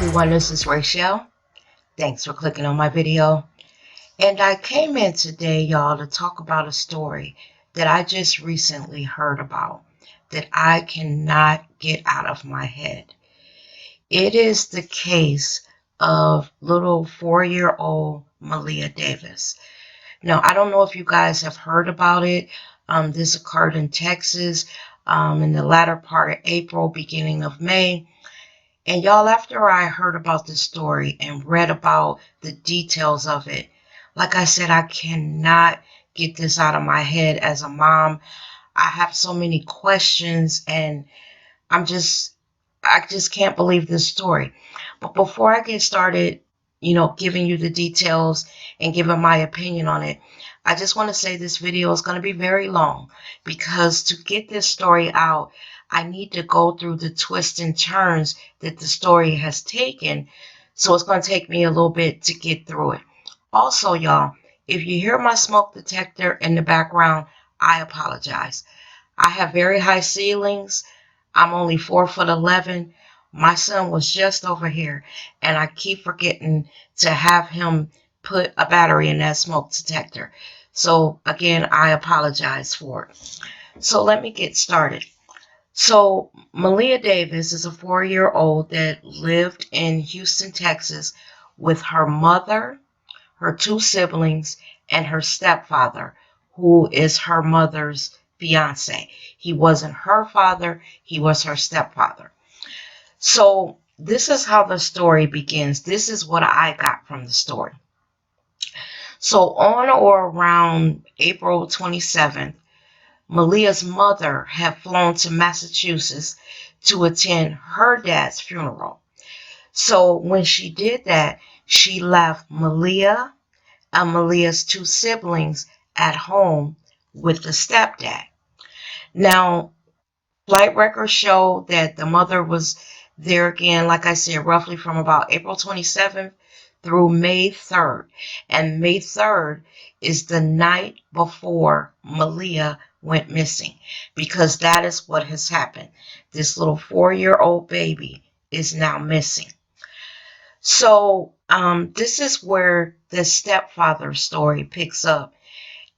everyone, this is Rachel. Thanks for clicking on my video. And I came in today, y'all, to talk about a story that I just recently heard about that I cannot get out of my head. It is the case of little 4-year-old Meleah Davis. Now, I don't know if you guys have heard about it. This occurred in Texas in the latter part of April, beginning of May. And y'all, after I heard about this story and read about the details of it, like I said, I cannot get this out of my head as a mom. I have so many questions and I just can't believe this story. But before I get started, giving you the details and giving my opinion on it, I just want to say this video is going to be very long because to get this story out, I need to go through the twists and turns that the story has taken. So it's going to take me a little bit to get through it. Also, y'all, if you hear my smoke detector in the background, I apologize. I have very high ceilings. I'm only 4'11". My son was just over here, and I keep forgetting to have him put a battery in that smoke detector. So again, I apologize for it. So let me get started. So Meleah Davis is a 4-year-old that lived in Houston, Texas with her mother, her 2 siblings, and her stepfather, who is her mother's fiance. He wasn't her father, he was her stepfather. So this is how the story begins. This is what I got from the story. So on or around April 27th, Meleah's mother had flown to Massachusetts to attend her dad's funeral. So when she did that, she left Meleah and Meleah's 2 siblings at home with the stepdad. Now, flight records show that the mother was there again, like I said, roughly from about April 27th through May 3rd. And May 3rd is the night before Meleah went missing, because that is what has happened. This little 4-year-old baby is now missing. So this is where the stepfather story picks up.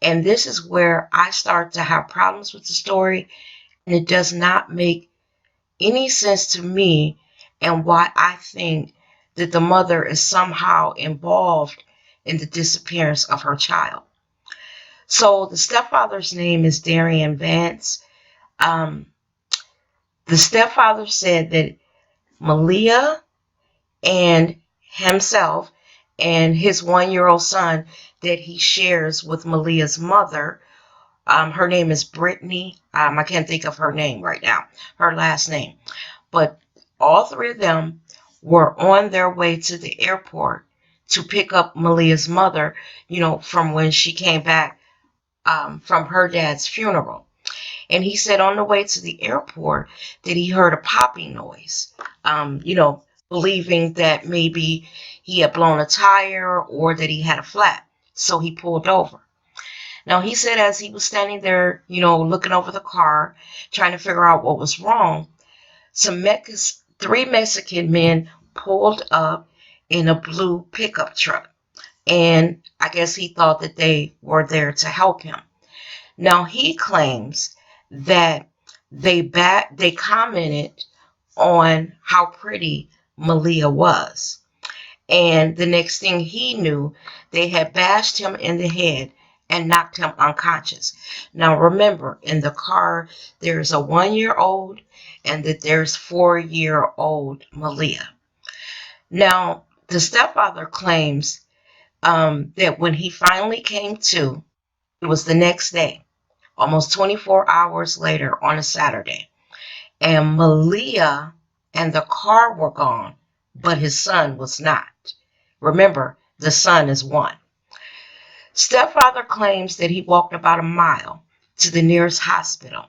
And this is where I start to have problems with the story. And it does not make any sense to me, and why I think that the mother is somehow involved in the disappearance of her child. So the stepfather's name is Darian Vance. The stepfather said that Meleah and himself and his 1-year-old son that he shares with Meleah's mother, her name is Brittany. I can't think of her name right now, her last name. But all 3 of them were on their way to the airport to pick up Meleah's mother, from when she came back from her dad's funeral. And he said on the way to the airport that he heard a popping noise, believing that maybe he had blown a tire or that he had a flat. So he pulled over. Now, he said as he was standing there, looking over the car, trying to figure out what was wrong, 3 Mexican men pulled up in a blue pickup truck. And I guess he thought that they were there to help him. Now, he claims that they commented on how pretty Meleah was. And the next thing he knew, they had bashed him in the head and knocked him unconscious. Now, remember, in the car, there's a 1-year-old and that there's 4-year-old Meleah. Now, the stepfather claims that when he finally came to, it was the next day, almost 24 hours later on a Saturday. And Meleah and the car were gone, but his son was not. Remember, the son is 1. Stepfather claims that he walked about a mile to the nearest hospital,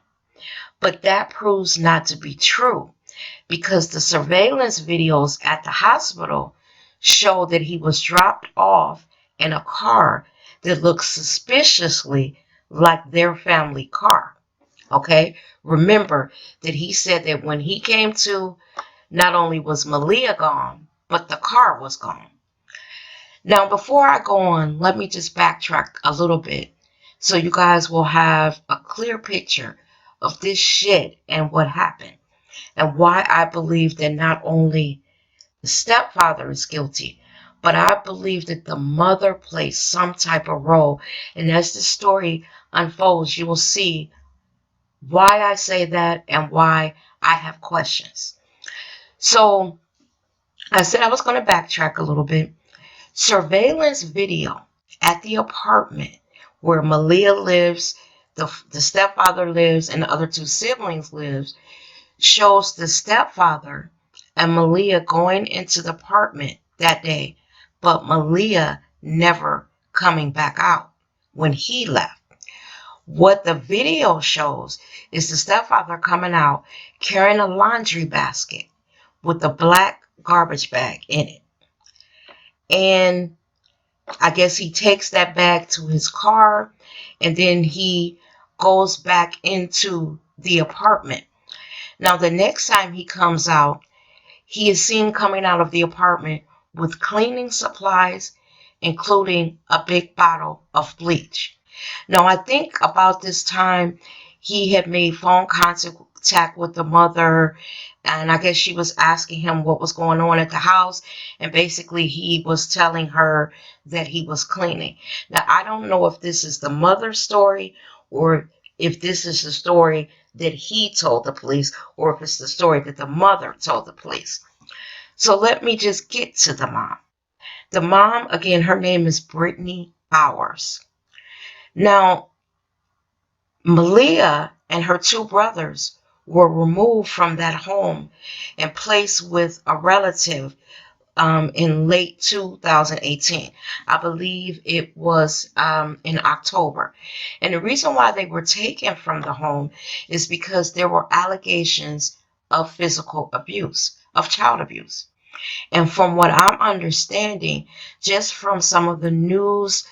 but that proves not to be true because the surveillance videos at the hospital show that he was dropped off in a car that looks suspiciously like their family car. Okay, remember that he said that when he came to, not only was Meleah gone, but the car was gone. Now, before I go on, let me just backtrack a little bit so you guys will have a clear picture of this shit and what happened and why I believe that not only the stepfather is guilty, but I believe that the mother plays some type of role. And as the story unfolds, you will see why I say that and why I have questions. So I said I was going to backtrack a little bit. Surveillance video at the apartment where Meleah lives, the stepfather lives, and the other two siblings lives, shows the stepfather and Meleah going into the apartment that day, but Meleah never coming back out when he left. What the video shows is the stepfather coming out carrying a laundry basket with a black garbage bag in it. And I guess he takes that bag to his car and then he goes back into the apartment. Now, the next time he comes out, he is seen coming out of the apartment with cleaning supplies, including a big bottle of bleach. Now, I think about this time he had made phone contact with the mother, and I guess she was asking him what was going on at the house, and basically he was telling her that he was cleaning. Now, I don't know if this is the mother's story or if this is the story that he told the police or if it's the story that the mother told the police. So let me just get to the mom. The mom, again, her name is Brittany Bowers. Now, Meleah and her two brothers were removed from that home and placed with a relative in late 2018. I believe it was in October. And the reason why they were taken from the home is because there were allegations of physical abuse, of child abuse. And from what I'm understanding, just from some of the news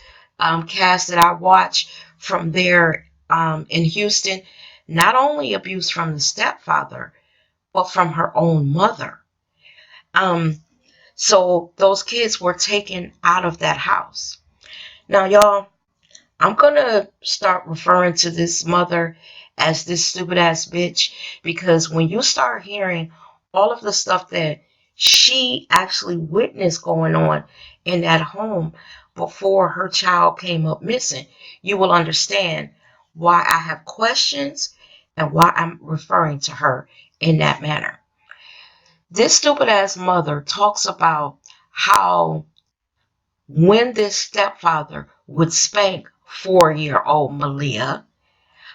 casts that I watch from there in Houston, not only abuse from the stepfather, but from her own mother. So those kids were taken out of that house. Now, y'all, I'm going to start referring to this mother as this stupid ass bitch because when you start hearing all of the stuff that she actually witnessed going on in that home before her child came up missing, you will understand why I have questions and why I'm referring to her in that manner. This stupid ass mother talks about how when this stepfather would spank 4-year-old Meleah,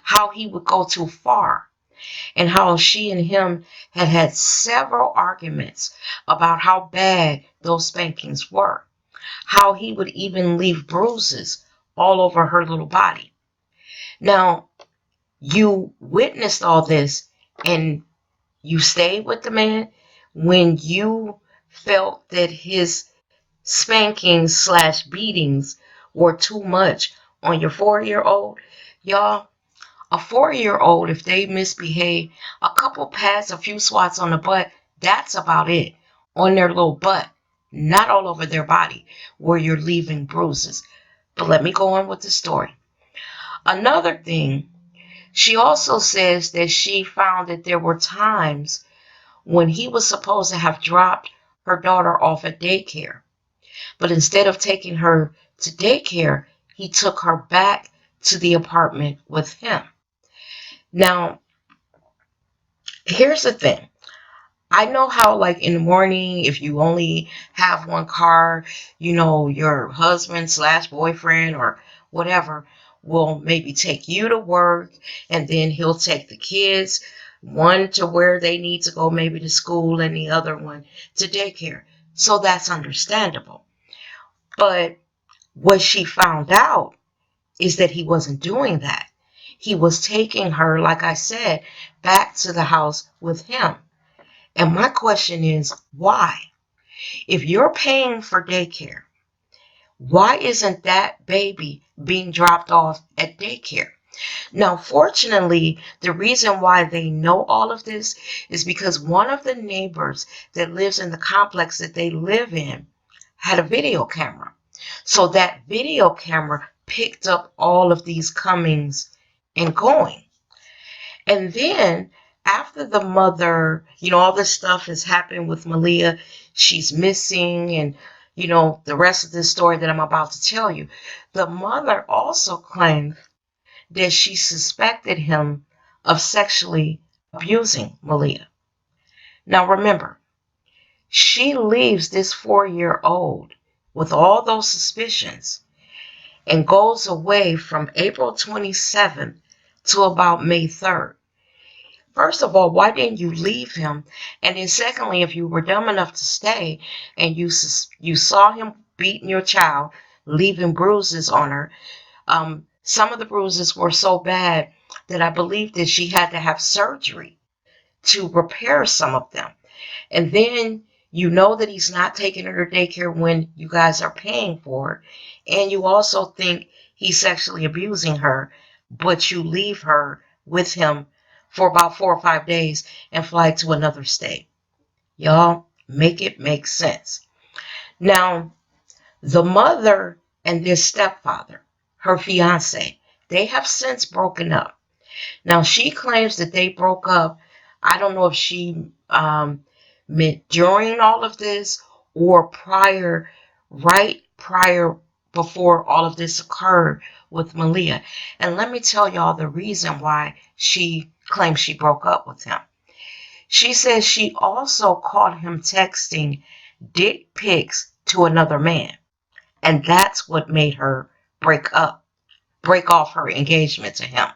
how he would go too far, and how she and him had had several arguments about how bad those spankings were, how he would even leave bruises all over her little body. Now, you witnessed all this and you stayed with the man when you felt that his spankings slash beatings were too much on your 4-year-old. Y'all, a 4-year-old, if they misbehave, a couple pats, a few swats on the butt, that's about it. On their little butt, not all over their body where you're leaving bruises. But let me go on with the story. Another thing, she also says that she found that there were times when he was supposed to have dropped her daughter off at daycare. But instead of taking her to daycare, he took her back to the apartment with him. Now, here's the thing. I know how, like, in the morning, if you only have one car, your husband slash boyfriend or whatever will maybe take you to work and then he'll take the kids, one to where they need to go, maybe to school, and the other one to daycare. So that's understandable. But what she found out is that he wasn't doing that. He was taking her, like I said, back to the house with him. And my question is, why? If you're paying for daycare, why isn't that baby being dropped off at daycare? Now, fortunately, the reason why they know all of this is because one of the neighbors that lives in the complex that they live in had a video camera. So that video camera picked up all of these comings and going. And then after the mother, all this stuff has happened with Meleah, she's missing, and the rest of this story that I'm about to tell you. The mother also claimed that she suspected him of sexually abusing Meleah. Now remember, she leaves this 4-year-old with all those suspicions and goes away from April 27th to about May 3rd. First of all, why didn't you leave him? And then secondly, if you were dumb enough to stay and you saw him beating your child, leaving bruises on her, some of the bruises were so bad that I believe that she had to have surgery to repair some of them. And then you know that he's not taking her to daycare when you guys are paying for it. And you also think he's sexually abusing her, but you leave her with him for about 4 or 5 days and fly to another state. Y'all, make it make sense. Now, the mother and this stepfather, her fiance, they have since broken up. Now, she claims that they broke up. I don't know if she meant during all of this or right prior, before all of this occurred with Meleah. And let me tell y'all the reason why she claims she broke up with him. She says she also caught him texting dick pics to another man. And that's what made her break off her engagement to him.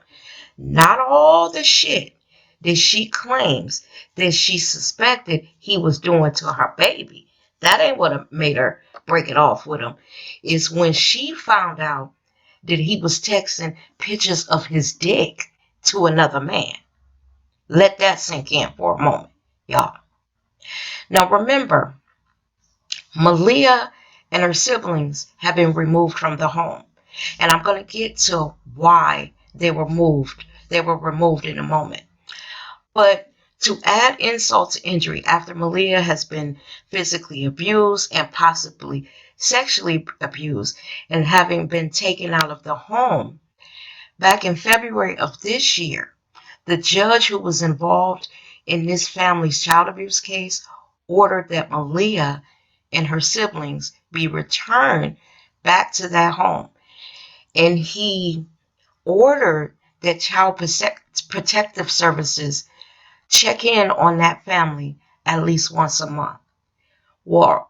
Not all the shit that she claims that she suspected he was doing to her baby. That ain't what made her break it off with him. It's when she found out that he was texting pictures of his dick to another man. Let that sink in for a moment, y'all. Now remember, Meleah and her siblings have been removed from the home. And I'm going to get to why they were moved. They were removed in a moment. But to add insult to injury, after Meleah has been physically abused and possibly sexually abused and having been taken out of the home, back in February of this year, the judge who was involved in this family's child abuse case ordered that Meleah and her siblings be returned back to that home. And he ordered that Child Protective Services check in on that family at least once a month. Well,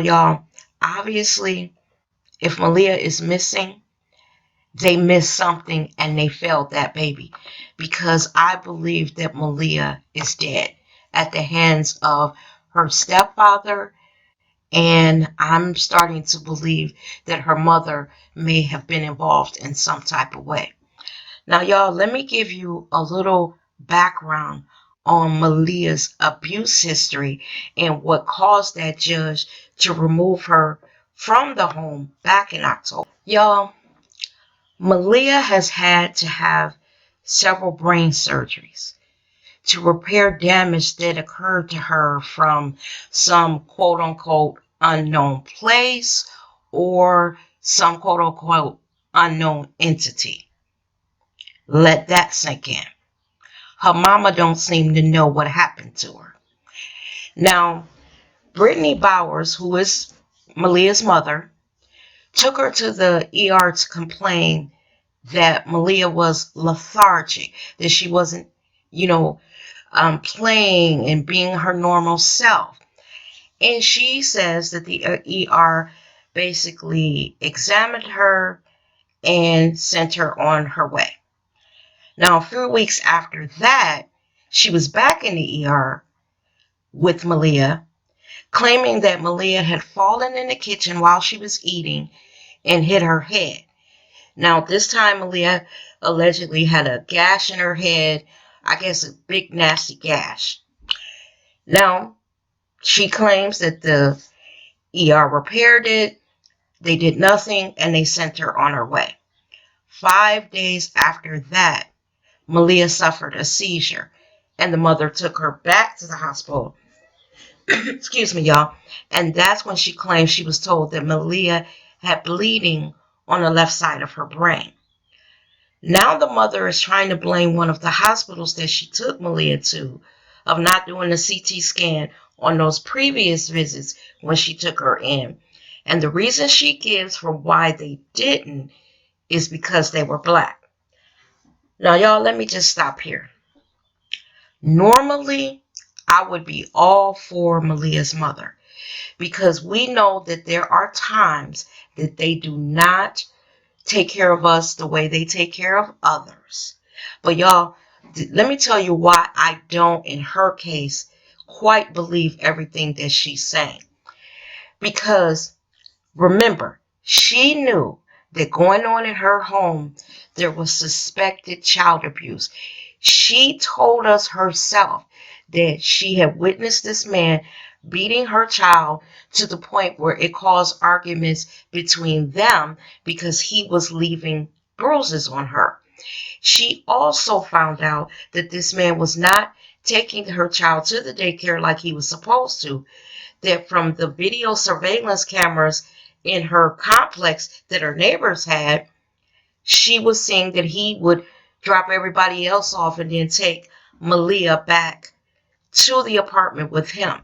y'all, obviously, if Meleah is missing, they missed something and they failed that baby, because I believe that Meleah is dead at the hands of her stepfather, and I'm starting to believe that her mother may have been involved in some type of way. Now, y'all, let me give you a little background on Meleah's abuse history and what caused that judge to remove her from the home back in October. Y'all, Meleah has had to have several brain surgeries to repair damage that occurred to her from some quote unquote unknown place or some quote unquote unknown entity. Let that sink in. Her mama don't seem to know what happened to her. Now, Brittany Bowers, who is Meleah's mother, took her to the ER to complain that Meleah was lethargic, that she wasn't, playing and being her normal self. And she says that the ER basically examined her and sent her on her way. Now, a few weeks after that, she was back in the ER with Meleah, claiming that Meleah had fallen in the kitchen while she was eating and hit her head. Now, this time, Meleah allegedly had a gash in her head, I guess a big, nasty gash. Now, she claims that the ER repaired it, they did nothing, and they sent her on her way. 5 days after that, Meleah suffered a seizure, and the mother took her back to the hospital. Excuse me, y'all. And that's when she claimed she was told that Meleah had bleeding on the left side of her brain. Now the mother is trying to blame one of the hospitals that she took Meleah to of not doing the CT scan on those previous visits when she took her in. And the reason she gives for why they didn't is because they were black. Now, y'all, let me just stop here. Normally, I would be all for Meleah's mother because we know that there are times that they do not take care of us the way they take care of others. But y'all, let me tell you why I don't, in her case, quite believe everything that she's saying. Because remember, she knew that going on in her home, there was suspected child abuse. She told us herself that she had witnessed this man beating her child to the point where it caused arguments between them because he was leaving bruises on her. She also found out that this man was not taking her child to the daycare like he was supposed to, that from the video surveillance cameras in her complex that her neighbors had, she was seeing that he would drop everybody else off and then take Meleah back to the apartment with him.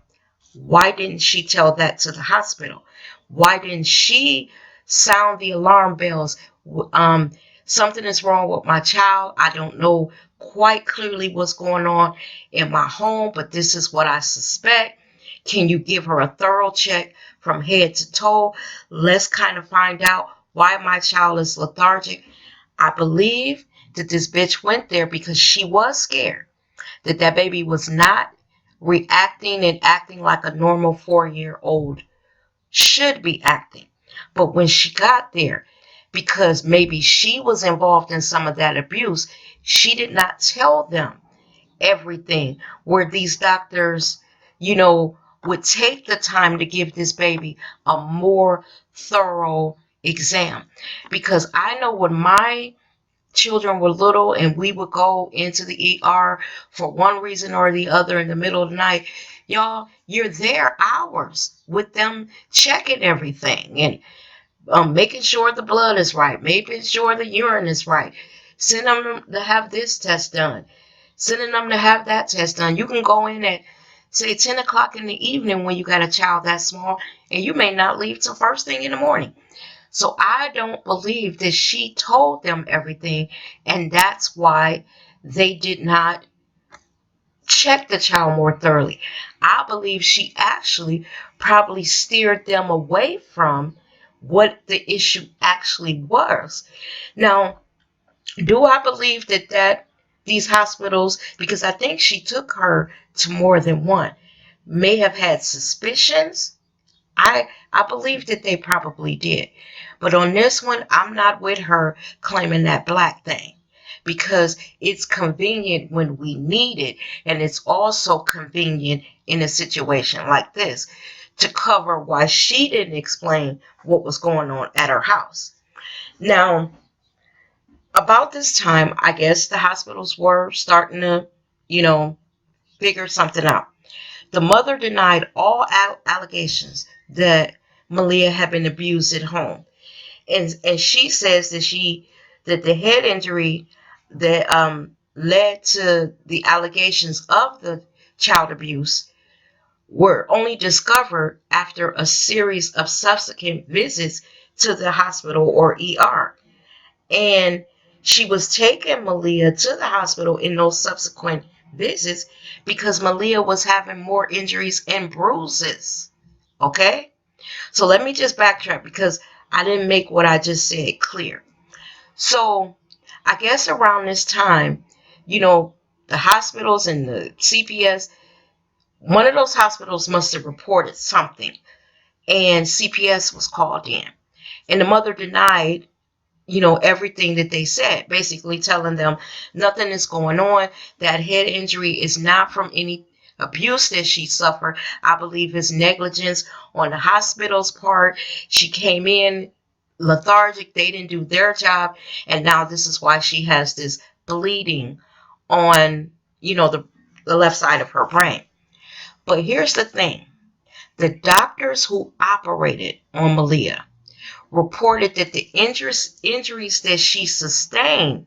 Why didn't she tell that to the hospital? Why didn't she sound the alarm bells? Um, Something is wrong with my child. I don't know quite clearly what's going on in my home, but this is what I suspect. Can you give her a thorough check from head to toe? Let's kind of find out why my child is lethargic. I believe that this bitch went there because she was scared that that baby was not reacting and acting like a normal 4-year-old should be acting. But when she got there, because maybe she was involved in some of that abuse, she did not tell them everything, where these doctors, would take the time to give this baby a more thorough exam. Because I know when my children were little and we would go into the ER for one reason or the other in the middle of the night, y'all, you're there hours with them checking everything and making sure the blood is right, making sure the urine is right, sending them to have this test done, sending them to have that test done. You can go in at, say, 10 o'clock in the evening when you got a child that small, and you may not leave till first thing in the morning. So I don't believe that she told them everything, and that's why they did not check the child more thoroughly. I believe she actually probably steered them away from what the issue actually was. Now, do I believe that these hospitals, because I think she took her to more than one, may have had suspicions? I believe that they probably did. But on this one, I'm not with her claiming that black thing, because it's convenient when we need it, and it's also convenient in a situation like this to cover why she didn't explain what was going on at her house. Now, about this time, I guess the hospitals were starting to, you know, figure something out. The mother denied all allegations that Meleah had been abused at home, and she says that the head injury that led to the allegations of the child abuse were only discovered after a series of subsequent visits to the hospital or ER. And she was taking Meleah to the hospital in those subsequent visits because Meleah was having more injuries and bruises. Okay? So let me just backtrack because I didn't make what I just said clear. So I guess around this time, the hospitals and the CPS, one of those hospitals must have reported something, and CPS was called in. And the mother denied everything that they said, basically telling them nothing is going on. That head injury is not from any abuse that she suffered. I believe it's negligence on the hospital's part. She came in lethargic. They didn't do their job. And now this is why she has this bleeding on, the left side of her brain. But here's the thing. The doctors who operated on Meleah reported that the injuries that she sustained,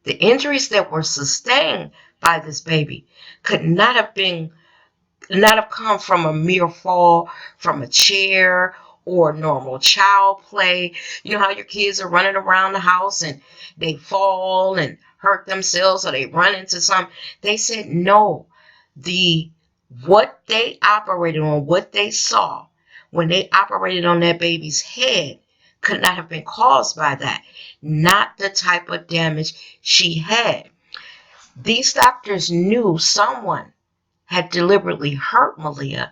the injuries that were sustained by this baby, could not have come from a mere fall from a chair or normal child play. You know how your kids are running around the house and they fall and hurt themselves or they run into something. They said no. The What they operated on, what they saw when they operated on that baby's head could not have been caused by that. Not the type of damage she had. These doctors knew someone had deliberately hurt Meleah.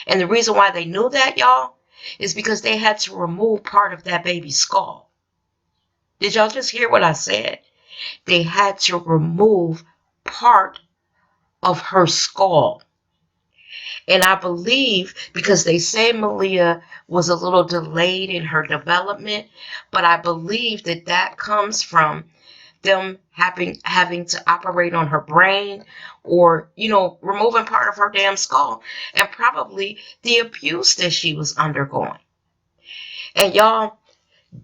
And the reason why they knew that, y'all, is because they had to remove part of that baby's skull. Did y'all just hear what I said? They had to remove part of her skull. And I believe, because they say Meleah was a little delayed in her development, but I believe that that comes from them having to operate on her brain, or removing part of her damn skull, and probably the abuse that she was undergoing. And y'all,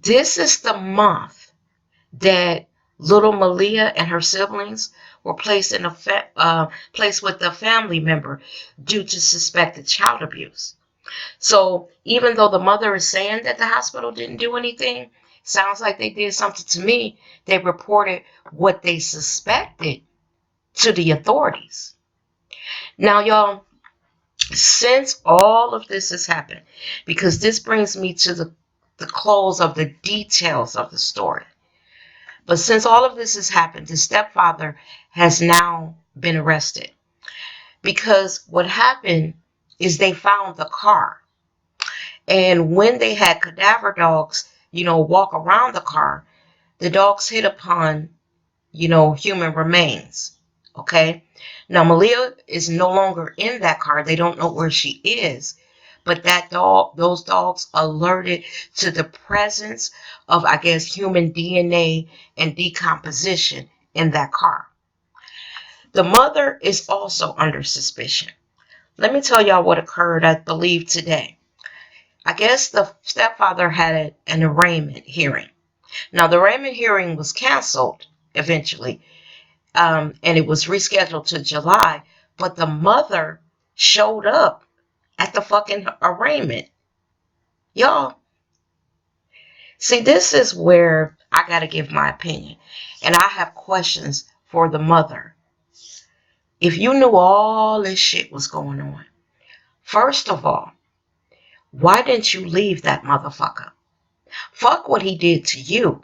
this is the month that little Meleah and her siblings were placed in placed with a family member due to suspected child abuse. So even though the mother is saying that the hospital didn't do anything, sounds like they did something to me. They reported what they suspected to the authorities. Now, y'all, since all of this has happened, because this brings me to the close of the details of the story. But since all of this has happened, the stepfather has now been arrested. Because what happened is they found the car. And when they had cadaver dogs, walk around the car, the dogs hit upon, human remains. Okay? Now, Meleah is no longer in that car. They don't know where she is. But those dogs alerted to the presence of, I guess, human DNA and decomposition in that car. The mother is also under suspicion. Let me tell y'all what occurred, I believe, today. I guess the stepfather had an arraignment hearing. Now, the arraignment hearing was canceled eventually, and it was rescheduled to July, but the mother showed up at the fucking arraignment. Y'all, see, this is where I got to give my opinion, and I have questions for the mother. If you knew all this shit was going on, first of all, why didn't you leave that motherfucker? Fuck what he did to you.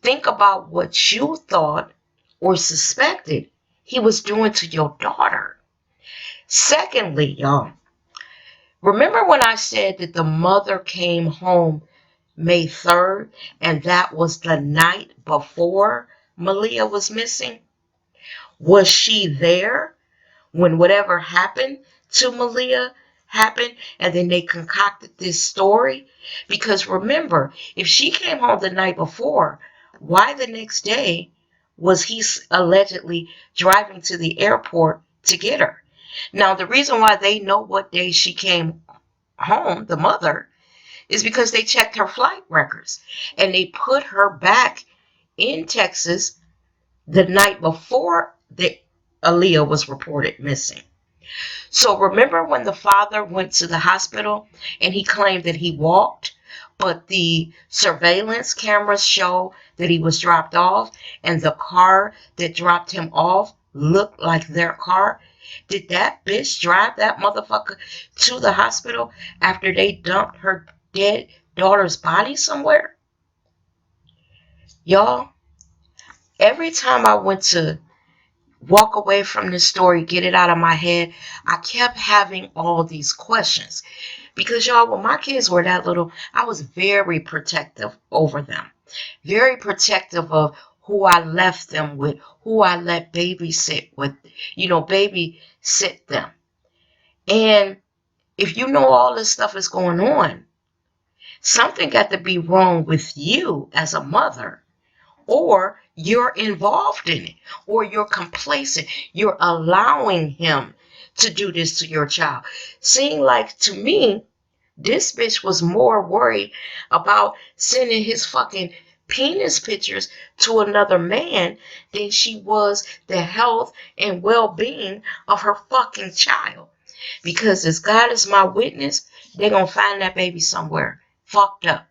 Think about what you thought or suspected he was doing to your daughter. Secondly, y'all, remember when I said that the mother came home May 3rd, and that was the night before Meleah was missing? Was she there when whatever happened to Meleah happened, and then they concocted this story? Because remember, if she came home the night before, why the next day was he allegedly driving to the airport to get her? Now, the reason why they know what day she came home, the mother, is because they checked her flight records, and they put her back in Texas the night before Aaliyah was reported missing. So remember when the father went to the hospital and he claimed that he walked, but the surveillance cameras show that he was dropped off, and the car that dropped him off looked like their car? Did that bitch drive that motherfucker to the hospital after they dumped her dead daughter's body somewhere? Y'all, every time I went to walk away from this story, get it out of my head, I kept having all these questions. Because, y'all, when my kids were that little, I was very protective over them. Very protective of who I left them with, who I let babysit with, babysit them. And if you know all this stuff is going on, Something got to be wrong with you as a mother, or you're involved in it, or you're complacent. You're allowing him to do this to your child. Seemed like to me, this bitch was more worried about sending his fucking penis pictures to another man than she was the health and well-being of her fucking child. Because as God is my witness, they're going to find that baby somewhere fucked up.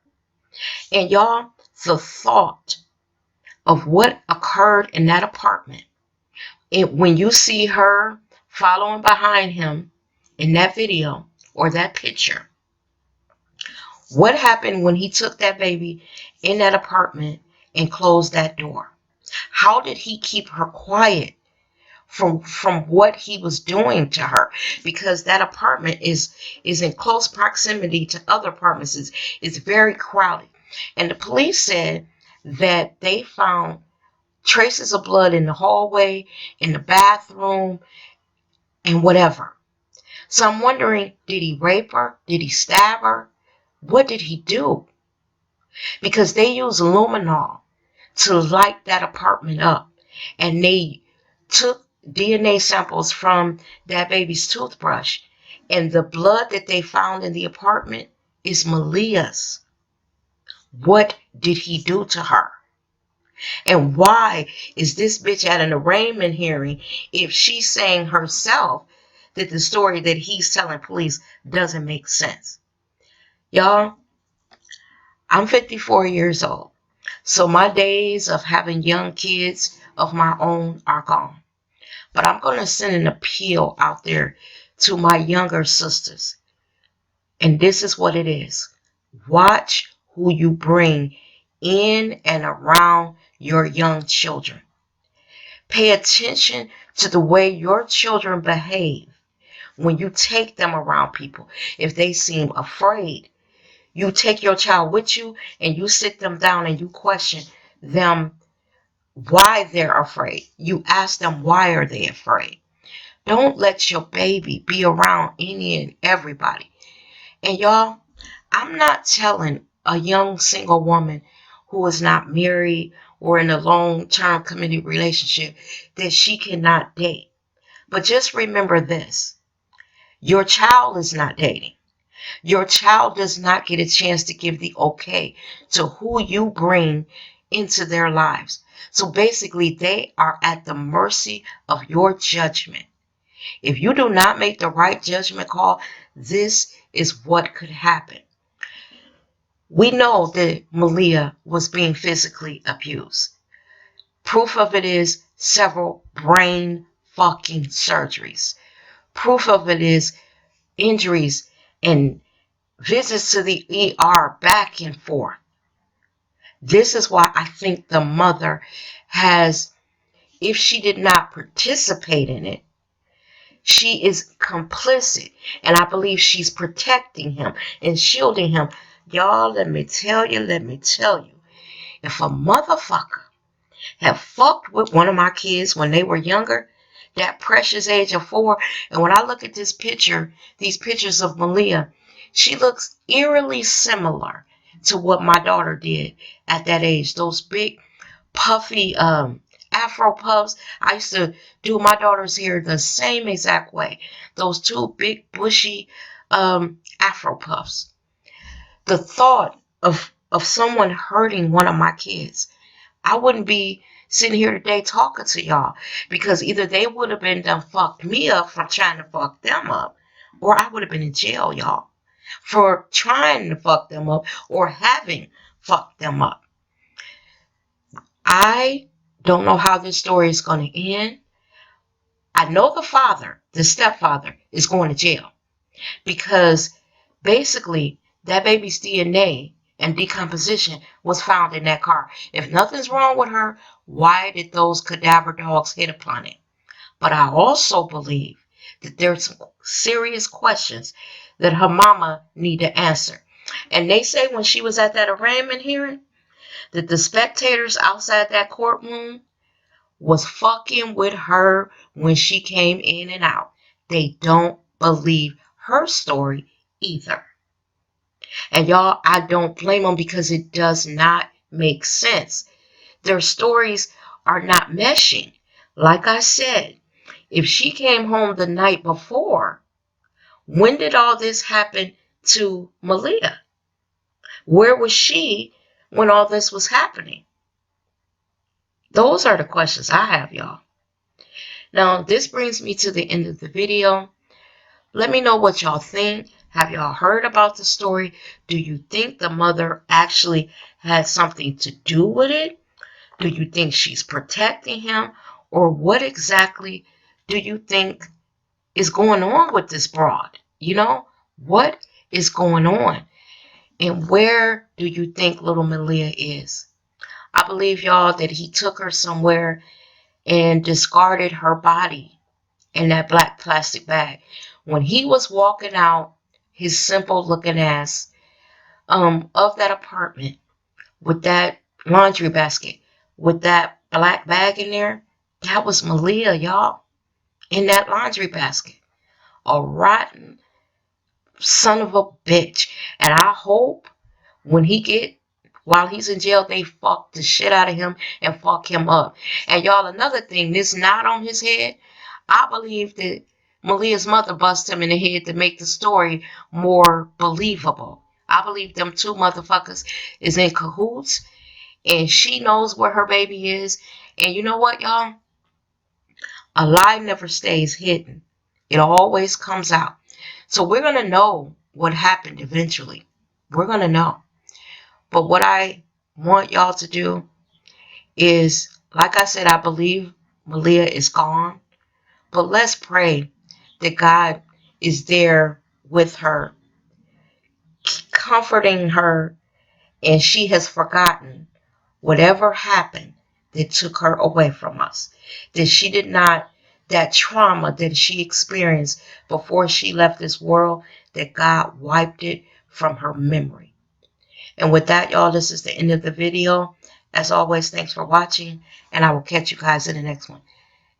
And y'all, the thought of what occurred in that apartment, when you see her following behind him in that video or that picture, what happened when he took that baby in that apartment and closed that door? How did he keep her quiet from what he was doing to her? Because that apartment is in close proximity to other apartments. It's very crowded. And the police said that they found traces of blood in the hallway, in the bathroom, and whatever. So I'm wondering, did he rape her? Did he stab her? What did he do? Because they used luminol to light that apartment up. And they took DNA samples from that baby's toothbrush. And the blood that they found in the apartment is Meleah's. What did he do to her? And why is this bitch at an arraignment hearing if she's saying herself that the story that he's telling police doesn't make sense? Y'all, I'm 54 years old. So my days of having young kids of my own are gone. But I'm going to send an appeal out there to my younger sisters. And this is what it is. Watch who you bring in and around your young children. Pay attention to the way your children behave when you take them around people. If they seem afraid, you take your child with you and you sit them down and you question them why they're afraid. You ask them, why are they afraid? Don't let your baby be around any and everybody. And y'all, I'm not telling a young single woman who is not married or in a long-term committed relationship that she cannot date. But just remember this. Your child is not dating. Your child does not get a chance to give the okay to who you bring into their lives. So basically, they are at the mercy of your judgment. If you do not make the right judgment call, this is what could happen. We know that Meleah was being physically abused. Proof of it is several brain fucking surgeries. Proof of it is injuries and visits to the ER back and forth. This is why I think the mother has, if she did not participate in it, she is complicit. And I believe she's protecting him and shielding him. Y'all, let me tell you, if a motherfucker had fucked with one of my kids when they were younger, that precious age of 4, and when I look at this picture, these pictures of Meleah, she looks eerily similar to what my daughter did at that age. Those big, puffy afro puffs. I used to do my daughter's hair the same exact way. Those two big, bushy afro puffs. The thought of someone hurting one of my kids, I wouldn't be sitting here today talking to y'all, because either they would have been done fucked me up from trying to fuck them up, or I would have been in jail, y'all, for trying to fuck them up or having fucked them up. I don't know how this story is going to end. I know the stepfather, is going to jail because basically that baby's DNA and decomposition was found in that car. If nothing's wrong with her, why did those cadaver dogs hit upon it? But I also believe that there's some serious questions that her mama need to answer. And they say when she was at that arraignment hearing that the spectators outside that courtroom was fucking with her when she came in and out. They don't believe her story either. And y'all, I don't blame them because it does not make sense. Their stories are not meshing. Like I said, if she came home the night before, when did all this happen to Meleah? Where was she when all this was happening? Those are the questions I have, y'all. Now, this brings me to the end of the video. Let me know what y'all think. Have y'all heard about the story? Do you think the mother actually had something to do with it? Do you think she's protecting him? Or what exactly do you think is going on with this broad? You know, what is going on? And where do you think little Meleah is? I believe, y'all, that he took her somewhere and discarded her body in that black plastic bag. When he was walking out, his simple looking ass of that apartment with that laundry basket, with that black bag in there, that was Meleah, y'all, in that laundry basket. A rotten son of a bitch. And I hope when while he's in jail, they fuck the shit out of him and fuck him up. And y'all, another thing, this knot on his head, I believe that Maleah's mother busted him in the head to make the story more believable. I believe them two motherfuckers is in cahoots, and she knows where her baby is. And you know what, y'all? A lie never stays hidden. It always comes out. So we're going to know what happened eventually. We're going to know. But what I want y'all to do is, like I said, I believe Meleah is gone. But let's pray that God is there with her, comforting her, and she has forgotten whatever happened that took her away from us. That she did not, that trauma that she experienced before she left this world, that God wiped it from her memory. And with that, y'all, this is the end of the video. As always, thanks for watching, and I will catch you guys in the next one.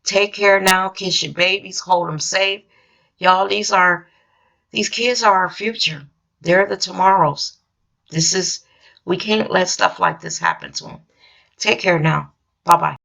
Take care now. Kiss your babies. Hold them safe. Y'all, these kids are our future. They're the tomorrows. We can't let stuff like this happen to them. Take care now. Bye-bye.